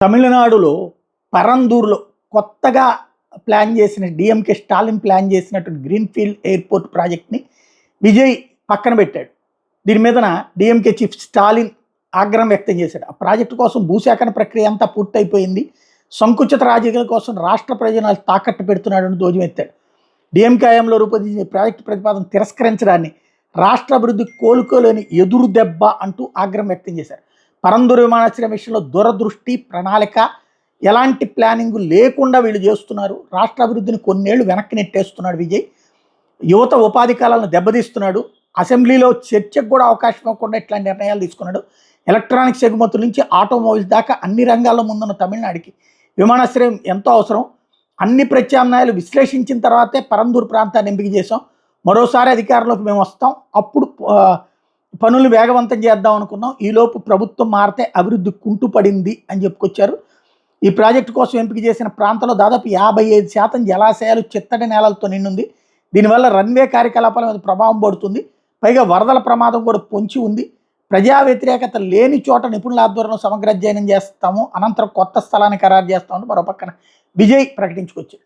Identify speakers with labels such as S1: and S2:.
S1: తమిళనాడులో పరందూర్లో కొత్తగా ప్లాన్ చేసిన డిఎంకే స్టాలిన్ ప్లాన్ చేసినటువంటి గ్రీన్ఫీల్డ్ ఎయిర్పోర్ట్ ప్రాజెక్ట్ని విజయ్ పక్కన పెట్టాడు. దీని మీదన డిఎంకే చీఫ్ స్టాలిన్ ఆగ్రహం వ్యక్తం చేశాడు. ఆ ప్రాజెక్టు కోసం భూసేకరణ ప్రక్రియ అంతా పూర్తయిపోయింది, సంకుచిత రాజకీయాల కోసం రాష్ట్ర ప్రయోజనాలు తాకట్టు పెడుతున్నాడని ధ్వజమెత్తాడు. డిఎంకే హయాంలో రూపొందించిన ప్రాజెక్టు ప్రతిపాదన తిరస్కరించడాన్ని రాష్ట్ర అభివృద్ధి కోలుకోలేని ఎదురు దెబ్బ అంటూ ఆగ్రహం వ్యక్తం చేశారు. పరందూరు విమానాశ్రయం విషయంలో దూరదృష్టి, ప్రణాళిక, ఎలాంటి ప్లానింగ్ లేకుండా వీళ్ళు చేస్తున్నారు. రాష్ట్ర అభివృద్ధిని కొన్నేళ్లు వెనక్కి నెట్టేస్తున్నాడు విజయ్. యువత ఉపాధి కాలాలను దెబ్బతీస్తున్నాడు. అసెంబ్లీలో చర్చకు కూడా అవకాశం ఇవ్వకుండా ఇట్లాంటి నిర్ణయాలు తీసుకున్నాడు. ఎలక్ట్రానిక్స్ ఎగుమతుల నుంచి ఆటోమొబైల్స్ దాకా అన్ని రంగాల్లో ముందున్న తమిళనాడుకి విమానాశ్రయం ఎంతో అవసరం. అన్ని ప్రత్యామ్నాయాలు విశ్లేషించిన తర్వాతే పరందూరు ప్రాంతాన్ని ఎంపిక చేసాం. మరోసారి అధికారంలోకి మేము వస్తాం, అప్పుడు పనులు వేగవంతం చేద్దాం అనుకున్నాం. ఈలోపు ప్రభుత్వం మారితే అభివృద్ధి కుంటుపడింది అని చెప్పుకొచ్చారు. ఈ ప్రాజెక్టు కోసం ఎంపిక చేసిన ప్రాంతంలో దాదాపు 55% జలాశయాలు చిత్తడి నేలలతో నిండుంది. దీనివల్ల రన్వే కార్యకలాపాల మీద ప్రభావం పడుతుంది. పైగా వరదల ప్రమాదం కూడా పొంచి ఉంది. ప్రజా వ్యతిరేకత లేని చోట నిపుణుల ఆధ్వర్యంలో సమగ్ర అధ్యయనం చేస్తాము, అనంతరం కొత్త స్థలాన్ని ఖరారు చేస్తామని మరో పక్కన విజయ్ ప్రకటించుకొచ్చారు.